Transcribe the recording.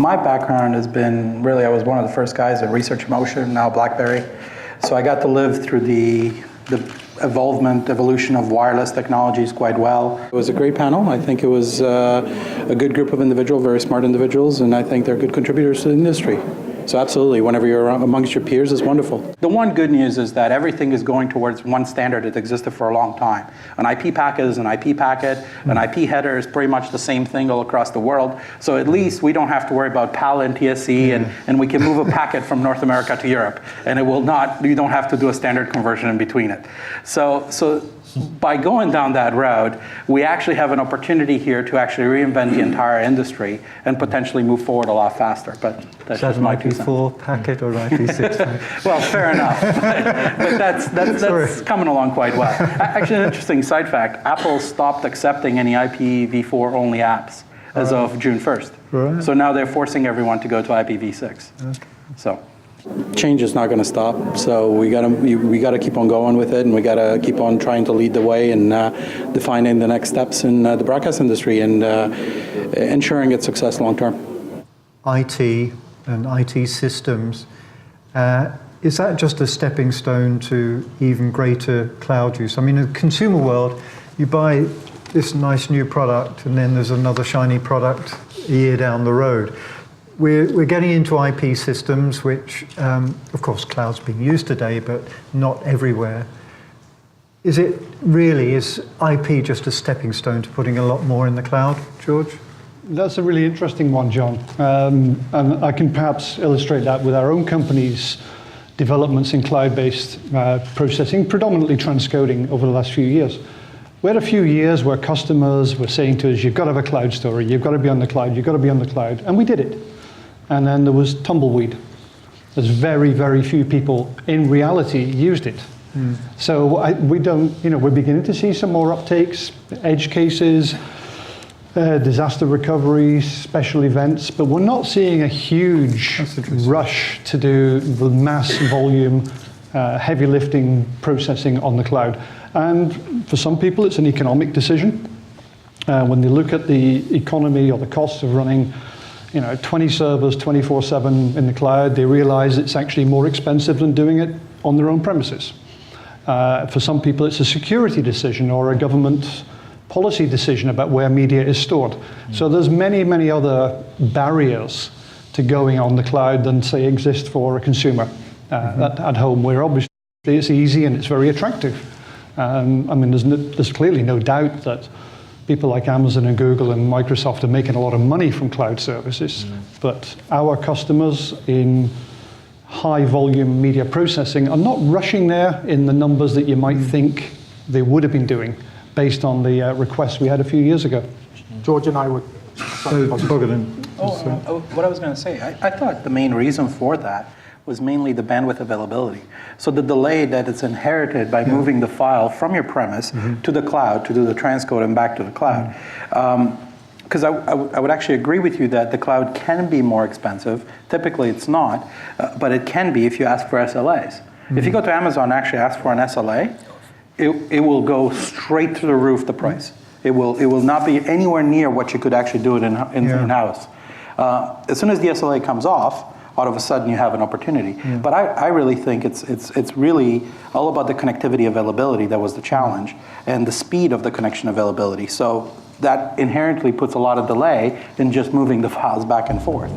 My background has been, really, I was one of the first guys at Research Motion, now BlackBerry. So I got to live through the evolution of wireless technologies quite well. It was a great panel. I think it was a good group of individuals, very smart individuals, and I think they're good contributors to the industry. So absolutely, whenever you're amongst your peers, it's wonderful. The one good news is that everything is going towards one standard that existed for a long time. An IP packet is an IP packet, an IP header is pretty much the same thing all across the world. So at least we don't have to worry about PAL and TSC, and we can move a packet from North America to Europe, and it will not, you don't have to do a standard conversion in between it. So by going down that road, we actually have an opportunity here to actually reinvent the entire industry and potentially move forward a lot faster. But that's just my 2 cents. Is that an IP4 packet or IP6 packet? Well, fair enough. But that's coming along quite well. Actually, an interesting side fact, Apple stopped accepting any IPv4 only apps as of June 1st. Right. So now they're forcing everyone to go to IPv6. Okay. So. Change is not going to stop, so we got to keep on going with it, and we got to keep on trying to lead the way and defining the next steps in the broadcast industry and ensuring its success long term. IT and IT systems, is that just a stepping stone to even greater cloud use? I mean, in the consumer world, you buy this nice new product, and then there's another shiny product a year down the road. We're getting into IP systems, which, of course, cloud's being used today, but not everywhere. Is IP just a stepping stone to putting a lot more in the cloud, George? That's a really interesting one, John. And I can perhaps illustrate that with our own company's developments in cloud-based processing, predominantly transcoding over the last few years. We had a few years where customers were saying to us, you've got to have a cloud story, you've got to be on the cloud, you've got to be on the cloud, and we did it. And then there was tumbleweed. There's very, very few people in reality used it. So we're beginning to see some more uptakes, edge cases, disaster recovery, special events, but we're not seeing a huge rush to do the mass volume, heavy lifting processing on the cloud. And for some people, it's an economic decision. When they look at the economy or the costs of running 20 servers 24/7 in the cloud, they realize it's actually more expensive than doing it on their own premises. For some people, it's a security decision or a government policy decision about where media is stored. So there's many, many other barriers to going on the cloud than, say, exist for a consumer at home, where obviously it's easy and it's very attractive. I mean, there's clearly no doubt that people like Amazon and Google and Microsoft are making a lot of money from cloud services, but our customers in high volume media processing are not rushing there in the numbers that you might think they would have been doing based on the requests we had a few years ago. George and I would... What I was going to say, I thought the main reason for that was mainly the bandwidth availability. So the delay that it's inherited by moving the file from your premise to the cloud to do the transcode and back to the cloud. Because I would actually agree with you that the cloud can be more expensive. Typically it's not, but it can be if you ask for SLAs. If you go to Amazon and actually ask for an SLA, it will go straight through the roof, the price. It will not be anywhere near what you could actually do it in-house. As soon as the SLA comes off, all of a sudden you have an opportunity. But I really think it's really all about the connectivity availability that was the challenge, and the speed of the connection availability. So that inherently puts a lot of delay in just moving the files back and forth.